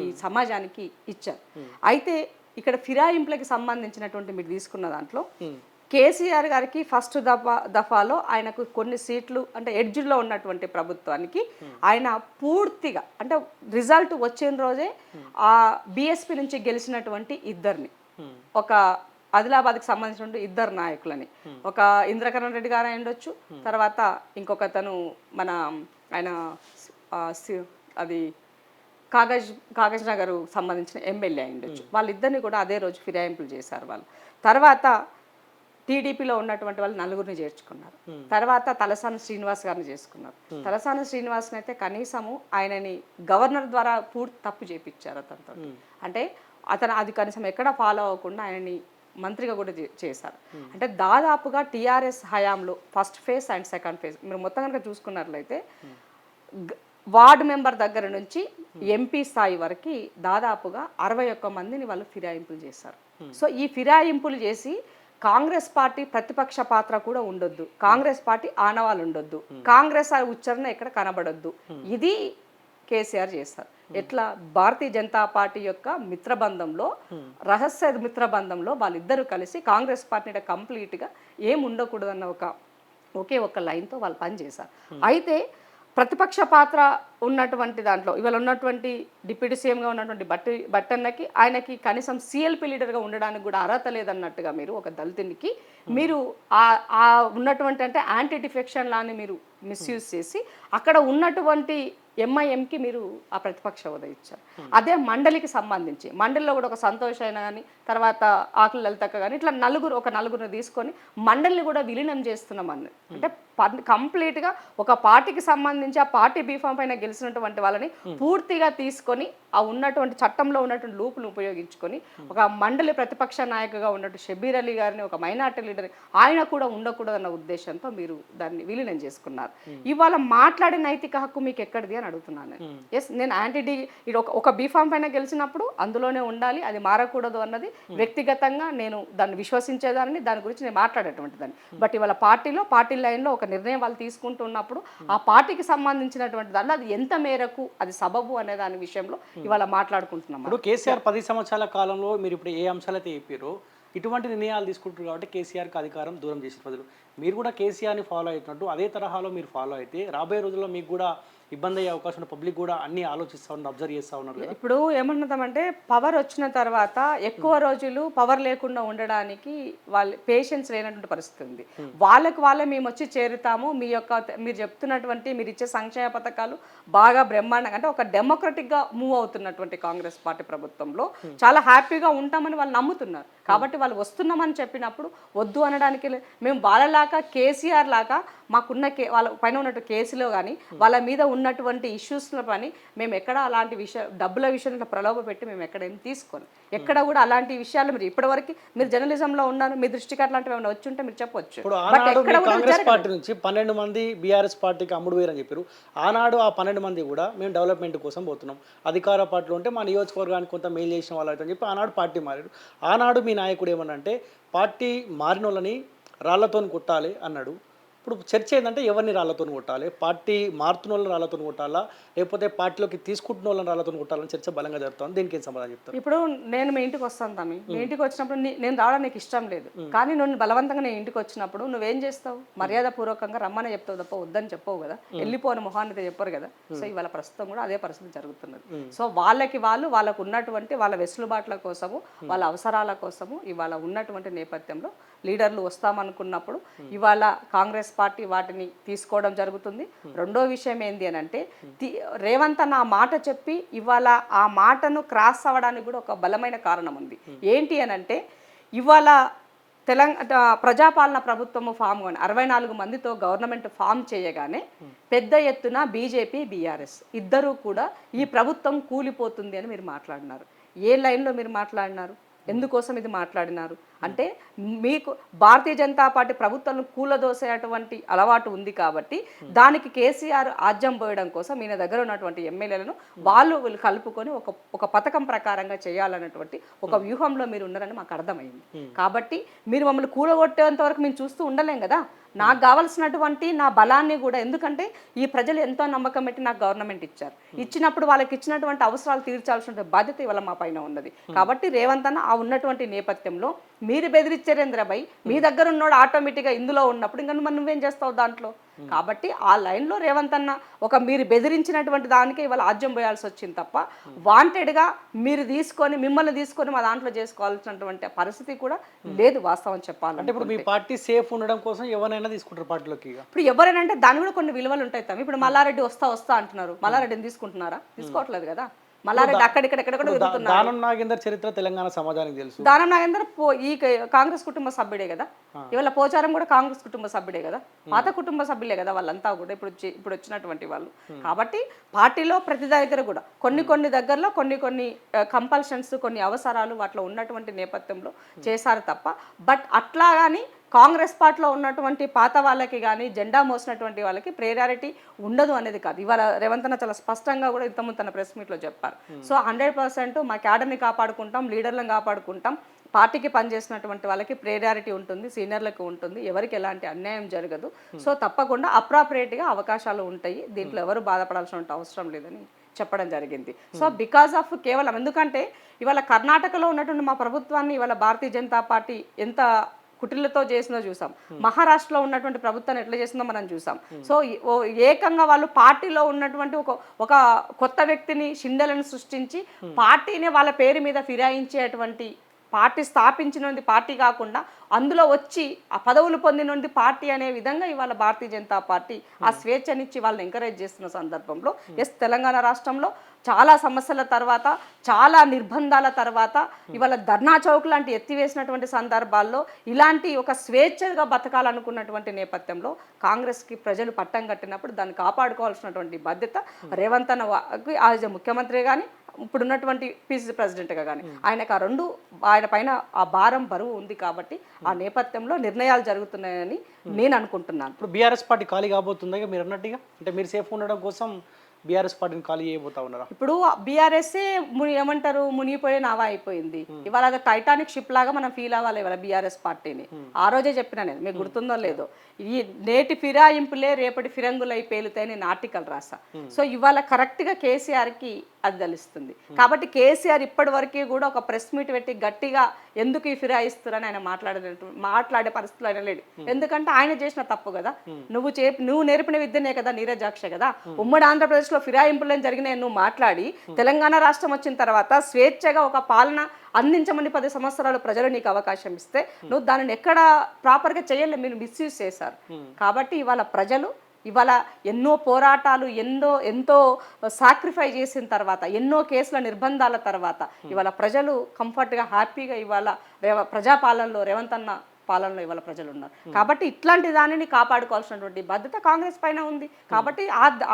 ఈ సమాజానికి ఇచ్చారు. అయితే ఇక్కడ ఫిరాయింపులకి సంబంధించినటువంటి మీరు తీసుకున్న దాంట్లో కేసీఆర్ గారికి ఫస్ట్ దఫాలో ఆయనకు కొన్ని సీట్లు అంటే ఎడ్జ్లో ఉన్నటువంటి ప్రభుత్వానికి ఆయన పూర్తిగా అంటే రిజల్ట్ వచ్చిన రోజే ఆ బీఎస్పీ నుంచి గెలిచినటువంటి ఇద్దరిని, ఒక ఆదిలాబాద్కి సంబంధించిన ఇద్దరు నాయకులని, ఒక ఇంద్రకరణ్ రెడ్డి గారు ఉండొచ్చు, తర్వాత ఇంకొకతను మన ఆయన అది కాగజ్ నగర్ సంబంధించిన ఎమ్మెల్యే అయిండొచ్చు. వాళ్ళిద్దరిని కూడా అదే రోజు ఫిరాయింపులు చేశారు వాళ్ళు. తర్వాత టీడీపీలో ఉన్నటువంటి వాళ్ళు నలుగురిని చేర్చుకున్నారు. తర్వాత తలసాని శ్రీనివాస్ గారిని చేసుకున్నారు. తలసాని శ్రీనివాస్ని అయితే కనీసము ఆయనని గవర్నర్ ద్వారా పూర్తి తప్పు చేపించారు అతనితో. అంటే అతను అది కనీసం ఎక్కడ ఫాలో అవ్వకుండా ఆయనని మంత్రిగా కూడా చేశారు. అంటే దాదాపుగా టీఆర్ఎస్ హయాంలో first phase and second phase మీరు మొత్తం కనుక చూసుకున్నట్లయితే వార్డు మెంబర్ దగ్గర నుంచి ఎంపీ స్థాయి వరకు దాదాపుగా 61 మందిని వాళ్ళు ఫిరాయింపులు చేశారు. సో ఈ ఫిరాయింపులు చేసి కాంగ్రెస్ పార్టీ ప్రతిపక్ష పాత్ర కూడా ఉండొద్దు, కాంగ్రెస్ పార్టీ ఆనవాళ్ళు ఉండొద్దు, కాంగ్రెస్ ఉచ్చారణ ఎక్కడ కనబడొద్దు, ఇది కేసీఆర్ చేస్తారు. ఎట్లా భారతీయ జనతా పార్టీ యొక్క మిత్రబంధంలో, రహస్య మిత్రబంధంలో వాళ్ళిద్దరూ కలిసి కాంగ్రెస్ పార్టీని కంప్లీట్గా ఏం ఉండకూడదన్న ఒకే ఒక లైన్తో వాళ్ళు పనిచేశారు. అయితే ప్రతిపక్ష పాత్ర ఉన్నటువంటి దాంట్లో ఇవాళ ఉన్నటువంటి డిప్యూటీ సీఎంగా ఉన్నటువంటి బట్టన్నకి ఆయనకి కనీసం సిఎల్పి లీడర్గా ఉండడానికి కూడా అర్హత లేదన్నట్టుగా మీరు ఒక దళితునికి మీరు ఆ ఉన్నటువంటి అంటే యాంటీ డిఫెక్షన్ లాని మీరు మిస్యూజ్ చేసి అక్కడ ఉన్నటువంటి ఎంఐఎంకి మీరు ఆ ప్రతిపక్ష హోదా ఇచ్చారు. అదే మండలికి సంబంధించి మండలిలో కూడా ఒక సంతోష్ అయినా కానీ తర్వాత ఆకుల లలితక్క కానీ ఇట్లా నలుగురిని తీసుకొని మండలిని కూడా విలీనం చేస్తున్నామని అంటే కంప్లీట్గా ఒక పార్టీకి సంబంధించి ఆ పార్టీ బీఫామ్ పైన గెలిచినటువంటి వాళ్ళని పూర్తిగా తీసుకొని ఆ ఉన్నటువంటి చట్టంలో ఉన్నటువంటి లూపులు ఉపయోగించుకొని ఒక మండలి ప్రతిపక్ష నాయకుగా ఉన్నట్టు షబీర్ అలీ గారిని ఒక మైనార్టీ లీడర్ ఆయన కూడా ఉండకూడదన్న ఉద్దేశంతో మీరు దాన్ని విలీనం చేసుకున్నారు. ఇవాళ మాట్లాడే నైతిక హక్కు మీకు ఎక్కడిది అని అడుగుతున్నాను. ఎస్, నేను ఇది ఒక బీఫామ్ పైన గెలిచినప్పుడు అందులోనే ఉండాలి, అది మారకూడదు అన్నది వ్యక్తిగతంగా నేను దాన్ని విశ్వసించేదాన్ని, దాని గురించి నేను మాట్లాడేటువంటి దాన్ని. బట్ ఇవాళ పార్టీ లైన్లో ఒక నిర్ణయం వాళ్ళు తీసుకుంటున్నప్పుడు ఆ పార్టీకి సంబంధించినటువంటి దానిలో అది ఎంత మేరకు అది సబబు అనే దాని విషయంలో ఇవాళ మాట్లాడుకుంటున్నాం. ఇప్పుడు కేసీఆర్ 10 సంవత్సరాల కాలంలో మీరు ఇప్పుడు ఏ అంశాలైతే చెప్పారో ఇటువంటి నిర్ణయాలు తీసుకుంటారు కాబట్టి కేసీఆర్కి అధికారం దూరం చేసిన ప్రజలు. మీరు కూడా కేసీఆర్ని ఫాలో అవుతున్నట్టు అదే తరహాలో మీరు ఫాలో అయితే రాబోయే రోజుల్లో మీకు కూడా ఇబ్బంది అయ్యే అవకాశం ఉన్న పబ్లిక్ కూడా అన్ని ఆలోచిస్తూ ఉన్నారు, అబ్జర్వ్ చేస్తూ ఉన్నారు కదా. ఇప్పుడు ఏమంటామంటే పవర్ వచ్చిన తర్వాత ఎక్కువ రోజులు పవర్ లేకుండా ఉండడానికి వాళ్ళ పేషెన్స్ లేనటువంటి పరిస్థితి ఉంది. వాళ్ళే మేము వచ్చి చేరుతాము, మీరు చెప్తున్నటువంటి మీరు ఇచ్చే సంక్షేమ పథకాలు బాగా బ్రహ్మాండంగా, అంటే ఒక డెమోక్రటిక్గా మూవ్ అవుతున్నటువంటి కాంగ్రెస్ పార్టీ ప్రభుత్వంలో చాలా హ్యాపీగా ఉంటామని వాళ్ళు నమ్ముతున్నారు. కాబట్టి వాళ్ళు వస్తున్నామని చెప్పినప్పుడు వద్దు అనడానికి మేము వాళ్ళలాగా కేసీఆర్ లాగా మాకున్న వాళ్ళ పైన ఉన్నట్టు కేసులో కానీ వాళ్ళ మీద ఉన్నటువంటి ఇష్యూస్లో కానీ మేము ఎక్కడ అలాంటి డబ్బుల విషయంలో ప్రలోభ పెట్టి మేము ఎక్కడైనా తీసుకోను. ఎక్కడ కూడా అలాంటి విషయాలు మీరు ఇప్పటివరకు మీరు జర్నలిజంలో ఉన్నారు, మీ దృష్టికి అట్లాంటివి ఏమైనా వచ్చి ఉంటే మీరు చెప్పొచ్చు. ఇప్పుడు ఆనాడు కాంగ్రెస్ పార్టీ నుంచి 12 మంది బీఆర్ఎస్ పార్టీకి అమ్ముడు వేరని చెప్పారు. ఆనాడు ఆ 12 మంది కూడా మేము డెవలప్మెంట్ కోసం పోతున్నాం, అధికార పార్టీలో ఉంటే మా నియోజకవర్గానికి కొంత మెయిల్ చేసిన వాళ్ళు అయితే అని చెప్పి ఆనాడు పార్టీ మారారు. ఆనాడు మీ నాయకుడు ఏమన్నంటే పార్టీ మారిన వాళ్ళని రాళ్లతో కొట్టాలి అన్నాడు. ఇప్పుడు చర్చ ఏంటంటే ఎవరిని రాళ్లతో కొట్టాలి, పార్టీ మారుతున్న వాళ్ళని రాళ్లతో కొట్టాలా లేకపోతే పార్టీలోకి తీసుకుంటున్న వాళ్ళని రాళ్లతో కొట్టాలని చర్చ బలంగా జరుగుతుంది. దీనికి ఏం సమాధానం చెప్తారు? ఇప్పుడు నేను మీ ఇంటికి వస్తాను తమ్మి, మీ ఇంటికి వచ్చినప్పుడు నేను రావడం నీకు ఇష్టం లేదు, కానీ నువ్వు బలవంతంగా నేను ఇంటికి వచ్చినప్పుడు నువ్వేం చేస్తావు? మర్యాద పూర్వకంగా రమ్మని చెప్తావు తప్ప వద్దని చెప్పవు కదా, వెళ్ళిపోని మొహాన్ని అయితే చెప్పరు కదా. సో ఇవాళ ప్రస్తుతం కూడా అదే పరిస్థితి జరుగుతున్నది. సో వాళ్ళకు ఉన్నటువంటి వాళ్ళ వెసులుబాట్ల కోసము వాళ్ళ అవసరాల కోసము ఇవాళ ఉన్నటువంటి నేపథ్యంలో లీడర్లు వస్తామనుకున్నప్పుడు ఇవాళ కాంగ్రెస్ పార్టీ వాటిని తీసుకోవడం జరుగుతుంది. రెండో విషయం ఏంది అని అంటే రేవంత్ అన్న ఆ మాట చెప్పి ఇవాళ ఆ మాటను క్రాస్ అవ్వడానికి కూడా ఒక బలమైన కారణం ఉంది. ఏంటి అని అంటే ఇవాళ ప్రజాపాలన ప్రభుత్వము ఫామ్ 64 మందితో గవర్నమెంట్ ఫామ్ చేయగానే పెద్ద ఎత్తున బీజేపీ బీఆర్ఎస్ ఇద్దరూ కూడా ఈ ప్రభుత్వం కూలిపోతుంది అని మీరు మాట్లాడినారు. ఏ లైన్లో మీరు మాట్లాడినారు? ఎందుకోసం ఇది మాట్లాడినారు అంటే మీకు భారతీయ జనతా పార్టీ ప్రభుత్వాలను కూలదోసేటువంటి అలవాటు ఉంది కాబట్టి దానికి కేసీఆర్ ఆజ్యం పోయడం కోసం ఈయన దగ్గర ఉన్నటువంటి ఎమ్మెల్యేలను వీళ్ళు కలుపుకొని ఒక పథకం ప్రకారంగా చేయాలన్నటువంటి ఒక వ్యూహంలో మీరు ఉన్నారని మాకు అర్థమైంది. కాబట్టి మీరు మమ్మల్ని కూలగొట్టేంత వరకు మేము చూస్తూ ఉండలేం కదా. నాకు కావాల్సినటువంటి నా బలాన్ని కూడా, ఎందుకంటే ఈ ప్రజలు ఎంతో నమ్మకం పెట్టి నాకు గవర్నమెంట్ ఇచ్చినప్పుడు వాళ్ళకి ఇచ్చినటువంటి అవసరాలు తీర్చాల్సిన బాధ్యత ఇవాళ మా పైన ఉన్నది. కాబట్టి రేవంత్ అన్న ఆ ఉన్నటువంటి నేపథ్యంలో మీరు బెదిరించారేంద్రబాయ్, మీ దగ్గర ఉన్నోడు ఆటోమేటిక్గా ఇందులో ఉన్నప్పుడు ఇంకా నువ్వేం చేస్తావు దాంట్లో? కాబట్టి ఆ లైన్లో రేవంత్ అన్న మీరు బెదిరించినటువంటి దానికి ఇవాళ ఆజ్యం పోయాల్సి వచ్చింది తప్ప వాంటెడ్గా మిమ్మల్ని తీసుకొని మా దాంట్లో చేసుకోవాల్సినటువంటి పరిస్థితి కూడా లేదు వాస్తవం చెప్పాలంటే. ఇప్పుడు మీ పార్టీ సేఫ్ ఉండడం కోసం ఎవరైనా తీసుకుంటారు పార్టీలోకి. ఇప్పుడు ఎవరైనా అంటే దాని కూడా కొన్ని విలువలు ఉంటాయి తమ్మి. ఇప్పుడు మల్లారెడ్డి వస్తా అంటున్నారు, మల్లారెడ్డిని తీసుకుంటున్నారా? తీసుకోవట్లేదు కదా. మల్లారెడ్డి అక్కడిక్కడ దానం నాగేందర్ చరిత్ర తెలంగాణ సమాజానికి తెలుసు. దానం నాగేందర్ ఈ కాంగ్రెస్ కుటుంబ సభ్యుడే కదా. ఇవాళ పోచారం కూడా కాంగ్రెస్ కుటుంబ సభ్యుడే కదా, పాత కుటుంబ సభ్యులే కదా వాళ్ళంతా కూడా ఇప్పుడు వచ్చినటువంటి వాళ్ళు. కాబట్టి పార్టీలో ప్రతి దగ్గర కూడా కొన్ని దగ్గరలో కొన్ని కంపల్షన్స్, కొన్ని అవసరాలు వాటిలో ఉన్నటువంటి నేపథ్యంలో చేశారు తప్ప బట్ అట్లా కానీ కాంగ్రెస్ పార్టీలో ఉన్నటువంటి పాత వాళ్ళకి కానీ జెండా మోసినటువంటి వాళ్ళకి ప్రయారిటీ ఉండదు అనేది కాదు. ఇవాళ రేవంత్ అన్న చాలా స్పష్టంగా కూడా ఇంతకుముందు తన ప్రెస్ మీట్లో చెప్పారు. సో 100% మా క్యాడర్ని కాపాడుకుంటాం, లీడర్లను కాపాడుకుంటాం, పార్టీకి పనిచేసినటువంటి వాళ్ళకి ప్రయారిటీ ఉంటుంది, సీనియర్లకు ఉంటుంది, ఎవరికి ఎలాంటి అన్యాయం జరగదు. సో తప్పకుండా అప్రాపరియేట్గా అవకాశాలు ఉంటాయి, దీంట్లో ఎవరు బాధపడాల్సిన అవసరం లేదని చెప్పడం జరిగింది. సో బికాస్ ఆఫ్ కేవలం ఎందుకంటే ఇవాళ కర్ణాటకలో ఉన్నటువంటి మా ప్రభుత్వాన్ని ఇవాళ భారతీయ జనతా పార్టీ ఎంత కుటిలతో చేసిందో చూసాం, మహారాష్ట్రలో ఉన్నటువంటి ప్రభుత్వాన్ని ఎట్లా చేసిందో మనం చూసాం. సో ఏకంగా వాళ్ళు పార్టీలో ఉన్నటువంటి ఒక కొత్త వ్యక్తిని షిండెలను సృష్టించి పార్టీని వాళ్ళ పేరు మీద ఫిరాయించేటువంటి, పార్టీ స్థాపించినది పార్టీ కాకుండా అందులో వచ్చి ఆ పదవులు పొందినది పార్టీ అనే విధంగా ఇవాళ భారతీయ జనతా పార్టీ ఆ స్వేచ్ఛనిచ్చి వాళ్ళని ఎంకరేజ్ చేస్తున్న సందర్భంలో తెలంగాణ రాష్ట్రంలో చాలా సమస్యల తర్వాత, చాలా నిర్బంధాల తర్వాత ఇవాళ ధర్నా చౌక్ లాంటి ఎత్తివేసినటువంటి సందర్భాల్లో ఇలాంటి ఒక స్వేచ్ఛగా బతకాలనుకున్నటువంటి నేపథ్యంలో కాంగ్రెస్కి ప్రజలు పట్టం కట్టినప్పుడు దాన్ని కాపాడుకోవాల్సినటువంటి బాధ్యత రేవంత్ అన్నకి యాజ్ ముఖ్యమంత్రి కానీ ఇప్పుడున్నటువంటి పిసిసి ప్రెసిడెంట్గా కానీ ఆయన పైన ఆ భారం బరువు ఉంది. కాబట్టి ఆ నేపథ్యంలో నిర్ణయాలు జరుగుతున్నాయని నేను అనుకుంటున్నాను. ఇప్పుడు బీఆర్ఎస్ పార్టీ ఖాళీ కాబోతుందా మీరు అన్నట్టుగా? అంటే మీరు సేఫ్ ఉండడం కోసం బీఆర్ఎస్ పార్టీని ఖాళీ చేయబోతా ఉన్నారా? ఇప్పుడు బీఆర్ఎస్ఏ ఏమంటారు మునిగిపోయే నావా అయిపోయింది. ఇవాళ అది టైటానిక్ షిప్ లాగా మనం ఫీల్ అవ్వాలి ఇవాళ బీఆర్ఎస్ పార్టీని. ఆ రోజే చెప్పినా నేను, మీకు గుర్తుందో లేదో, ఈ నేటి ఫిరాయింపులే రేపటి ఫిరంగులై పేలుతాయని నేను ఆర్టికల్ రాసా. సో ఇవాళ కరెక్ట్గా కేసీఆర్కి అది తెలుస్తుంది. కాబట్టి కేసీఆర్ ఇప్పటి వరకు కూడా ఒక ప్రెస్ మీట్ పెట్టి గట్టిగా ఎందుకు ఈ ఫిరాయిస్తున్నారని ఆయన మాట్లాడే పరిస్థితులు ఆయన లేడు. ఎందుకంటే ఆయన చేసిన తప్పు కదా. నువ్వు నేర్పిన విద్యనే కదా, నీరజాక్ష కదా. ఉమ్మడి ఆంధ్రప్రదేశ్లో ఫిరాయింపులు జరిగినాయి నువ్వు మాట్లాడి, తెలంగాణ రాష్ట్రం వచ్చిన తర్వాత స్వేచ్ఛగా ఒక పాలన అందించమని 10 సంవత్సరాలు ప్రజలు నీకు అవకాశం ఇస్తే నువ్వు దానిని ఎక్కడ ప్రాపర్గా చేయలేదు, మీరు మిస్యూజ్ చేశారు. కాబట్టి ఇవాళ ప్రజలు ఇవాళ ఎన్నో పోరాటాలు ఎంతో సాక్రిఫై చేసిన తర్వాత, ఎన్నో కేసుల నిర్బంధాల తర్వాత ఇవాళ ప్రజలు కంఫర్ట్గా హ్యాపీగా ఇవాళ ప్రజాపాలనలో రేవంత్ అన్న పాలనలో ఇవాళ ప్రజలు ఉన్నారు. కాబట్టి ఇట్లాంటి దానిని కాపాడుకోవాల్సినటువంటి బాధ్యత కాంగ్రెస్ పైన ఉంది. కాబట్టి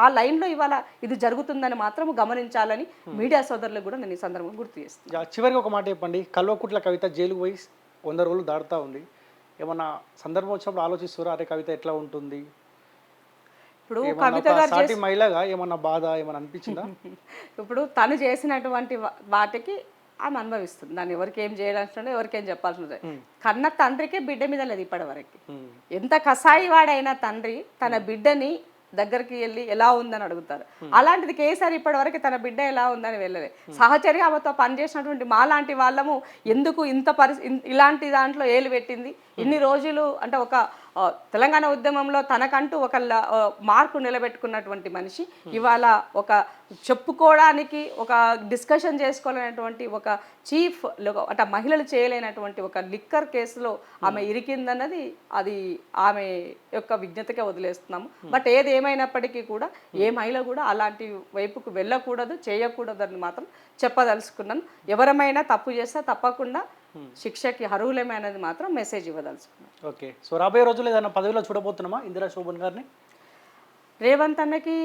ఆ లైన్లో ఇవాళ ఇది జరుగుతుందని మాత్రం గమనించాలని మీడియా సోదరులకు కూడా నేను ఈ సందర్భంగా గుర్తు చేస్తాను. చివరికి ఒక మాట చెప్పండి, కల్వకుట్ల కవిత జైలుకు పోయి 100 రోజులు దాటుతూ ఉంది. ఏమన్నా సందర్భం వచ్చినప్పుడు ఆలోచిస్తారా, అరే కవిత ఎట్లా ఉంటుంది? ఇప్పుడు కవిత గారు మహిళగా ఏమన్నా బాధ ఏమన్నా అనిపించిందా? ఇప్పుడు తను చేసినటువంటి వాటికి ఆమె అనుభవిస్తుంది. దాన్ని ఎవరికి ఏం చేయాల్సిన ఎవరికి ఏం చెప్పాల్సిన కన్న తండ్రికే బిడ్డ మీద లేదు ఇప్పటి వరకు. ఎంత కసాయి వాడైనా తండ్రి తన బిడ్డని దగ్గరికి వెళ్ళి ఎలా ఉందని అడుగుతారు. అలాంటిది కేసీఆర్ ఇప్పటి వరకు తన బిడ్డ ఎలా ఉందని వెళ్ళలే. సహచర్య ఆమెతో పనిచేసినటువంటి మాలాంటి వాళ్ళము ఎందుకు ఇలాంటి దాంట్లో ఏలు పెట్టింది ఇన్ని రోజులు అంటే ఒక తెలంగాణ ఉద్యమంలో తనకంటూ ఒక మార్కు నిలబెట్టుకున్నటువంటి మనిషి ఇవాళ ఒక చెప్పుకోవడానికి ఒక డిస్కషన్ చేసుకోలేనటువంటి ఒక చీఫ్ అంటే మహిళలు చేయలేనటువంటి ఒక లిక్కర్ కేసులో ఆమె ఇరికిందన్నది అది ఆమె యొక్క విజ్ఞతకే వదిలేస్తున్నాము. బట్ ఏది ఏమైనప్పటికీ కూడా ఏ మహిళ కూడా అలాంటి వైపుకు వెళ్ళకూడదు, చేయకూడదు అని మాత్రం చెప్పదలుచుకున్నాను. ఎవరమైనా తప్పు చేస్తే తప్పకుండా శిక్షకి అర్హులేమే అనేది మాత్రం మెసేజ్ ఇవ్వదలుచుకున్నాను. ఓకే, సో రాబోయే రోజుల్లో ఏదైనా పదవిలో చూడబోతున్నామా ఇందిరా శోభన్ గారిని? రేవంత్ అన్నకి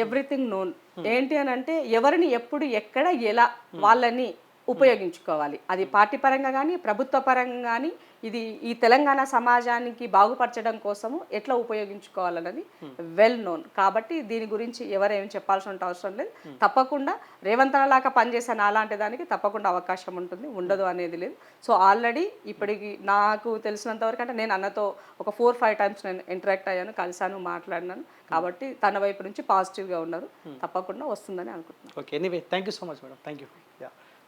ఎవ్రీథింగ్ నోన్. ఏంటి అని అంటే ఎవరిని ఎప్పుడు ఎక్కడ ఎలా వాళ్ళని ఉపయోగించుకోవాలి, అది పార్టీ పరంగా కానీ ప్రభుత్వ పరంగా కానీ ఇది ఈ తెలంగాణ సమాజానికి బాగుపరచడం కోసము ఎట్లా ఉపయోగించుకోవాలన్నది వెల్ నోన్. కాబట్టి దీని గురించి ఎవరేం చెప్పాల్సిన అవసరం లేదు. తప్పకుండా రేవంత్ అన్నలాగా పనిచేసే అలాంటి దానికి తప్పకుండా అవకాశం ఉంటుంది, ఉండదు అనేది లేదు. సో ఆల్రెడీ ఇప్పటికి నాకు తెలిసినంత వరకు అంటే నేను అన్నతో ఒక 4-5 టైమ్స్ నేను ఇంటరాక్ట్ అయ్యాను, కలిసాను, మాట్లాడినాను. కాబట్టి తన వైపు నుంచి పాజిటివ్గా ఉన్నారు, తప్పకుండా వస్తుందని అనుకుంటున్నాను. Okay, anyway thank you so much madam, thank you.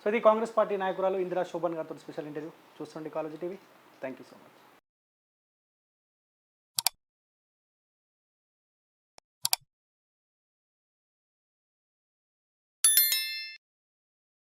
So ఇది కాంగ్రెస్ పార్టీ నాయకురాలు ఇందిరా శోభన్ గారితో స్పెషల్ ఇంటర్వ్యూ. చూస్తుండే college TV. Thank you so much.